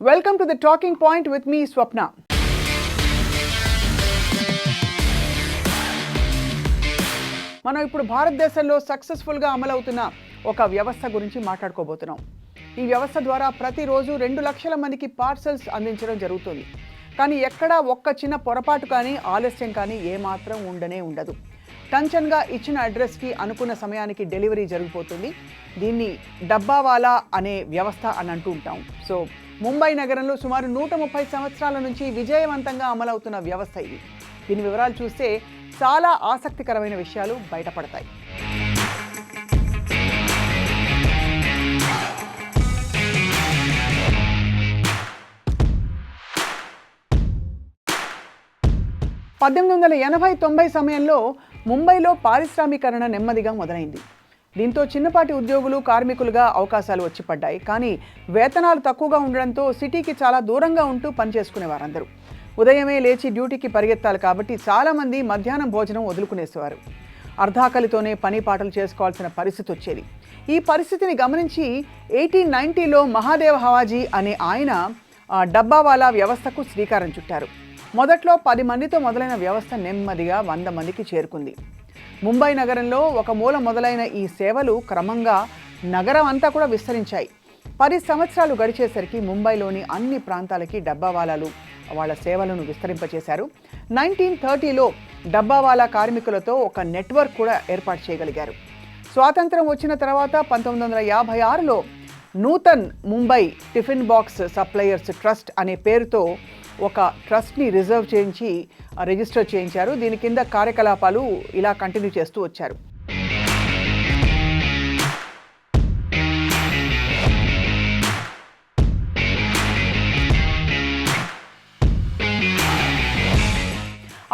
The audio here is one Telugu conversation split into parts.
Welcome to the Talking Point with me, Swapna. మనం ఇప్పుడు భారతదేశంలో సక్సెస్ఫుల్గా అమలవుతున్న ఒక వ్యవస్థ గురించి మాట్లాడుకోబోతున్నాం. ఈ వ్యవస్థ ద్వారా ప్రతిరోజు 2 లక్షల మందికి పార్సల్స్ అందించడం జరుగుతుంది. కానీ ఎక్కడా ఒక్క చిన్న పొరపాటు కానీ ఆలస్యం కానీ ఏమాత్రం ఉండదు. టంచన్గా ఇచ్చిన అడ్రస్కి అనుకున్న సమయానికి డెలివరీ జరిగిపోతుంది. దీన్ని డబ్బావాలా అనే వ్యవస్థ అని అంటూ ఉంటాం. సో ముంబై నగరంలో సుమారు 130 సంవత్సరాల నుంచి విజయవంతంగా అమలవుతున్న వ్యవస్థ ఇది. దీని వివరాలు చూస్తే చాలా ఆసక్తికరమైన విషయాలు బయటపడతాయి. (1880-90) సమయంలో ముంబైలో పారిశ్రామీకరణ నెమ్మదిగా మొదలైంది. దీంతో చిన్నపాటి ఉద్యోగులు కార్మికులుగా అవకాశాలు వచ్చి పడ్డాయి. కానీ వేతనాలు తక్కువగా ఉండడంతో సిటీకి చాలా దూరంగా ఉంటూ పనిచేసుకునేవారందరూ. ఉదయమే లేచి డ్యూటీకి పరిగెత్తాలి కాబట్టి చాలామంది మధ్యాహ్నం భోజనం వదులుకునేసేవారు. అర్ధాకలితోనే పని పాటలు చేసుకోవాల్సిన పరిస్థితి వచ్చేది. ఈ పరిస్థితిని గమనించి 1890లో మహాదేవ్ హవాజీ అనే ఆయన డబ్బావాలా వ్యవస్థకు శ్రీకారం చుట్టారు. మొదట్లో 10 మందితో మొదలైన వ్యవస్థ నెమ్మదిగా 100 మందికి చేరుకుంది. ముంబై నగరంలో ఒక మూల మొదలైన ఈ సేవలు క్రమంగా నగరం అంతా కూడా విస్తరించాయి. 10 సంవత్సరాలు గడిచేసరికి ముంబైలోని అన్ని ప్రాంతాలకి డబ్బావాలాలు వాళ్ళ సేవలను విస్తరింపచేశారు. 1930లో డబ్బావాలా కార్మికులతో ఒక నెట్వర్క్ కూడా ఏర్పాటు చేయగలిగారు. స్వాతంత్రం వచ్చిన తర్వాత 1956లో Nutan Mumbai tiffin box suppliers trust అనే పేరుతో ఒక ట్రస్ట్ని రిజిస్టర్ చేయించారు. దీని కింద కార్యకలాపాలు ఇలా కంటిన్యూ చేస్తూ వచ్చారు.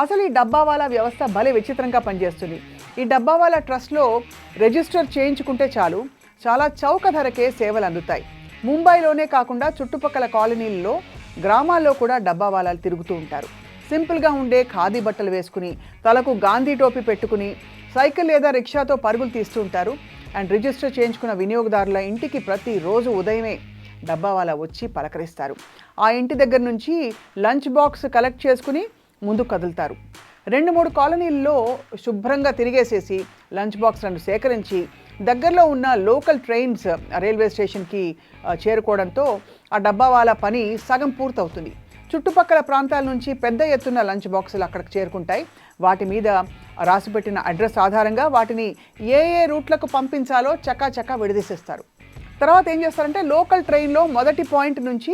అసలు ఈ డబ్బావాలా వ్యవస్థ భలే విచిత్రంగా పనిచేస్తుంది. ఈ డబ్బావాలా ట్రస్ట్లో రిజిస్టర్ చేయించుకుంటే చాలు, చాలా చౌక ధరకే సేవలు అందుతాయి. ముంబైలోనే కాకుండా చుట్టుపక్కల కాలనీల్లో, గ్రామాల్లో కూడా డబ్బావాలాలు తిరుగుతూ ఉంటారు. సింపుల్గా ఉండే ఖాదీ బట్టలు వేసుకుని, తలకు గాంధీ టోపీ పెట్టుకుని, సైకిల్ లేదా రిక్షాతో పరుగులు తీస్తూ ఉంటారు. అండ్ రిజిస్టర్ చేయించుకున్న వినియోగదారుల ఇంటికి ప్రతిరోజు ఉదయమే డబ్బావాలా వచ్చి పలకరిస్తారు. ఆ ఇంటి దగ్గర నుంచి లంచ్ బాక్స్ కలెక్ట్ చేసుకుని ముందు కదులుతారు. 2-3 కాలనీల్లో శుభ్రంగా తిరిగేసేసి లంచ్ బాక్స్లను సేకరించి దగ్గరలో ఉన్న లోకల్ ట్రైన్స్ రైల్వే స్టేషన్కి చేరుకోవడంతో ఆ డబ్బావాలా పని సగం పూర్తవుతుంది. చుట్టుపక్కల ప్రాంతాల నుంచి పెద్ద ఎత్తున లంచ్ బాక్సులు అక్కడికి చేరుకుంటాయి. వాటి మీద రాసిపెట్టిన అడ్రస్ ఆధారంగా వాటిని ఏ రూట్లకు పంపించాలో చకాచకా విడదీసేస్తారు. తర్వాత ఏం చేస్తారంటే లోకల్ ట్రైన్లో మొదటి పాయింట్ నుంచి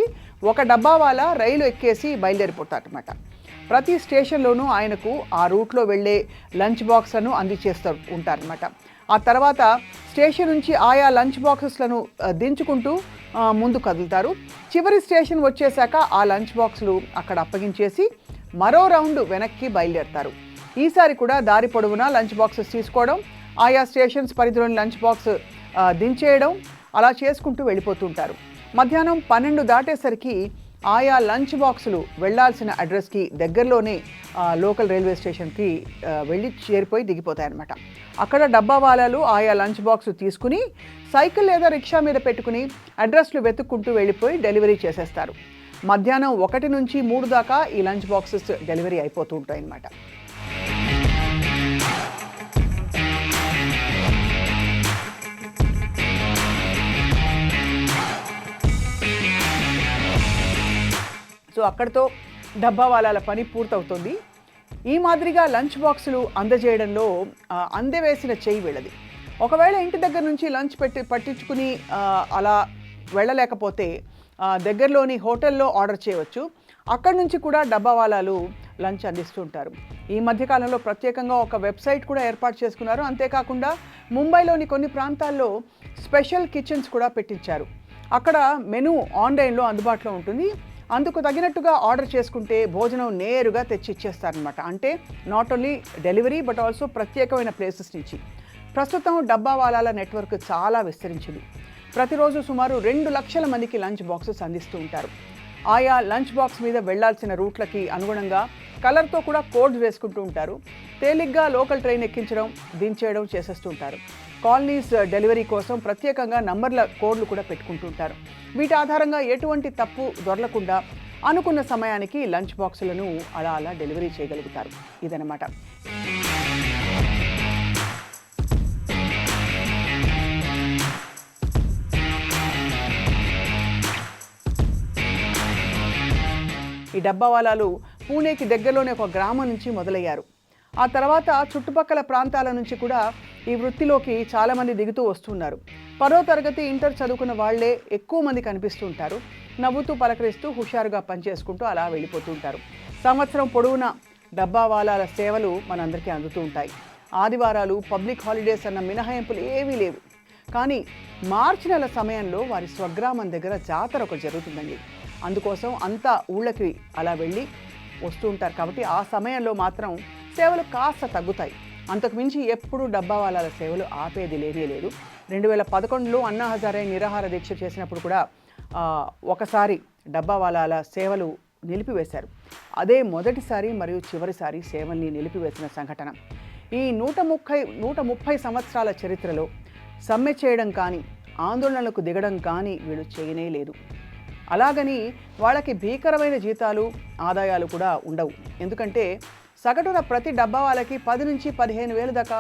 ఒక డబ్బావాలా రైలు ఎక్కేసి బయలుదేరిపోతారన్నమాట. ప్రతి స్టేషన్లోనూ ఆయనకు ఆ రూట్లో వెళ్ళే లంచ్ బాక్స్లను అందించేస్తూ ఉంటారన్నమాట. ఆ తర్వాత స్టేషన్ నుంచి ఆయా లంచ్ బాక్సెస్లను దించుకుంటూ ముందు కదులుతారు. చివరి స్టేషన్ వచ్చేసాక ఆ లంచ్ బాక్సులు అక్కడ అప్పగించేసి మరో రౌండ్ వెనక్కి బయలుదేరుతారు. ఈసారి కూడా దారి పొడవునా లంచ్ బాక్సెస్ తీసుకోవడం, ఆయా స్టేషన్స్ పరిధిలోని లంచ్ బాక్స్ దించేయడం, అలా చేసుకుంటూ వెళ్ళిపోతుంటారు. మధ్యాహ్నం 12 దాటేసరికి ఆయా లంచ్ బాక్సులు వెళ్లాల్సిన అడ్రస్కి దగ్గరలోనే లోకల్ రైల్వే స్టేషన్కి వెళ్ళి చేరిపోయి దిగిపోతాయన్నమాట. అక్కడ డబ్బావాలాలు ఆయా లంచ్ బాక్స్ తీసుకుని సైకిల్ లేదా రిక్షా మీద పెట్టుకుని అడ్రస్లు వెతుక్కుంటూ వెళ్ళిపోయి డెలివరీ చేసేస్తారు. మధ్యాహ్నం 1 నుంచి 3 దాకా ఈ లంచ్ బాక్సెస్ డెలివరీ అయిపోతూ ఉంటాయి అన్నమాట. సో అక్కడితో డబ్బావాలాల పని పూర్తవుతుంది. ఈ మాదిరిగా లంచ్ బాక్సులు అందజేయడంలో అందవేసిన చేయి వీళ్ళది. ఒకవేళ ఇంటి దగ్గర నుంచి లంచ్ పట్టించుకుని అలా వెళ్ళలేకపోతే దగ్గరలోని హోటల్లో ఆర్డర్ చేయవచ్చు. అక్కడి నుంచి కూడా డబ్బావాలాలు లంచ్ అందిస్తూ ఉంటారు. ఈ మధ్యకాలంలో ప్రత్యేకంగా ఒక వెబ్సైట్ కూడా ఏర్పాటు చేసుకున్నారు. అంతేకాకుండా ముంబైలోని కొన్ని ప్రాంతాల్లో స్పెషల్ కిచెన్స్ కూడా పెట్టించారు. అక్కడ మెనూ ఆన్లైన్లో అందుబాటులో ఉంటుంది. అందుకు తగినట్టుగా ఆర్డర్ చేసుకుంటే భోజనం నేరుగా తెచ్చి ఇచ్చేస్తారనమాట. అంటే not only delivery but also ప్రత్యేకమైన ప్లేసెస్ నుంచి. ప్రస్తుతం డబ్బావాలాల నెట్వర్క్ చాలా విస్తరించింది. ప్రతిరోజు సుమారు 2 లక్షల మందికి లంచ్ బాక్సెస్ అందిస్తూ ఉంటారు. ఆయా లంచ్ బాక్స్ మీద వెళ్లాల్సిన రూట్లకి అనుగుణంగా కలర్తో కూడా కోడ్స్ వేసుకుంటూ ఉంటారు. తేలిగ్గా లోకల్ ట్రైన్ ఎక్కించడం, దించేయడం చేసేస్తూ ఉంటారు. కాలనీస్ డెలివరీ కోసం ప్రత్యేకంగా నంబర్ల కోడ్లు కూడా పెట్టుకుంటుంటారు. వీటి ఆధారంగా ఎటువంటి తప్పు దొరలకుండా అనుకున్న సమయానికి లంచ్ బాక్సులను అలా అలా డెలివరీ చేయగలుగుతారు. ఇదనమాట. ఈ డబ్బావాలాలు పూణేకి దగ్గరలోనే ఒక గ్రామం నుంచి మొదలయ్యారు. ఆ తర్వాత చుట్టుపక్కల ప్రాంతాల నుంచి కూడా ఈ వృత్తిలోకి చాలామంది దిగుతూ వస్తున్నారు. 10వ తరగతి ఇంటర్ చదువుకున్న వాళ్లే ఎక్కువ మంది కనిపిస్తూ ఉంటారు. నవ్వుతూ పలకరిస్తూ హుషారుగా పనిచేసుకుంటూ అలా వెళ్ళిపోతూ ఉంటారు. సంవత్సరం పొడవునా డబ్బావాలాల సేవలు మనందరికీ అందుతూ ఉంటాయి. ఆదివారాలు, పబ్లిక్ హాలిడేస్ అన్న మినహాయింపులు ఏవీ లేవు. కానీ మార్చి నెల సమయంలో వారి స్వగ్రామం దగ్గర జాతర ఒకటి జరుగుతుందండి. అందుకోసం అంతా ఊళ్ళకి అలా వెళ్ళి వస్తూ ఉంటారు. కాబట్టి ఆ సమయంలో మాత్రం సేవలు కాస్త తగ్గుతాయి. అంతకుమించి ఎప్పుడూ డబ్బావాలాల సేవలు ఆపేది లేనే లేదు. 2011లో అన్నా హజారే నిరాహార దీక్ష చేసినప్పుడు కూడా ఒకసారి డబ్బావాలాల సేవలు నిలిపివేశారు. అదే మొదటిసారి మరియు చివరిసారి సేవల్ని నిలిపివేసిన సంఘటన. ఈ 130 సంవత్సరాల చరిత్రలో సమ్మె చేయడం కానీ, ఆందోళనలకు దిగడం కానీ వీళ్ళు చేయనే లేదు. అలాగని వాళ్ళకి భీకరమైన జీతాలు, ఆదాయాలు కూడా ఉండవు. ఎందుకంటే సగటున ప్రతి డబ్బావాలకి 10 నుంచి 15 వేల దాకా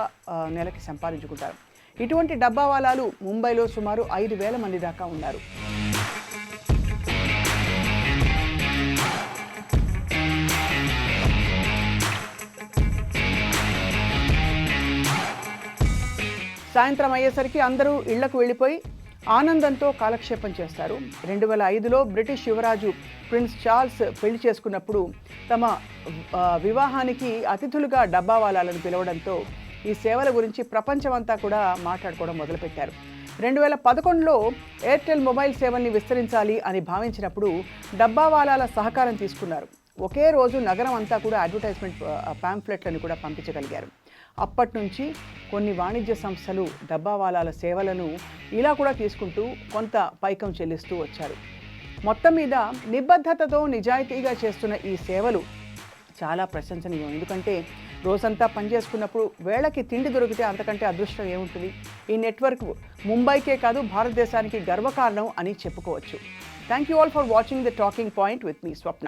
నెలకి సంపాదించుకుంటారు. ఇటువంటి డబ్బావాలాలు ముంబైలో సుమారు 5,000 మంది దాకా ఉన్నారు. సాయంత్రం అయ్యేసరికి అందరూ ఇళ్లకు వెళ్ళిపోయి ఆనందంతో కాలక్షేపం చేస్తారు. 2005లో బ్రిటిష్ యువరాజు ప్రిన్స్ చార్ల్స్ పెళ్లి చేసుకున్నప్పుడు తమ వివాహానికి అతిథులుగా డబ్బావాలాలను పిలవడంతో ఈ సేవల గురించి ప్రపంచమంతా కూడా మాట్లాడుకోవడం మొదలుపెట్టారు. 2011లో ఎయిర్టెల్ మొబైల్ సేవల్ని విస్తరించాలి అని భావించినప్పుడు డబ్బావాలాల సహకారం తీసుకున్నారు. ఒకే రోజు నగరం అంతా కూడా అడ్వర్టైజ్మెంట్ పాంఫ్లెట్లను కూడా పంపించగలిగారు. అప్పటి నుంచి కొన్ని వాణిజ్య సంస్థలు డబ్బావాలాల సేవలను ఇలా కూడా తీసుకుంటూ కొంత పైకం చెల్లిస్తూ వచ్చారు. మొత్తం మీద నిబద్ధతతో నిజాయితీగా చేస్తున్న ఈ సేవలు చాలా ప్రశంసనీయం. ఎందుకంటే రోజంతా పనిచేసుకున్నప్పుడు వేళకి తిండి దొరికితే అంతకంటే అదృష్టం ఏముంటుంది. ఈ నెట్వర్క్ ముంబైకే కాదు భారతదేశానికి గర్వకారణం అని చెప్పుకోవచ్చు. Thank you all for watching the talking point with me Swapna.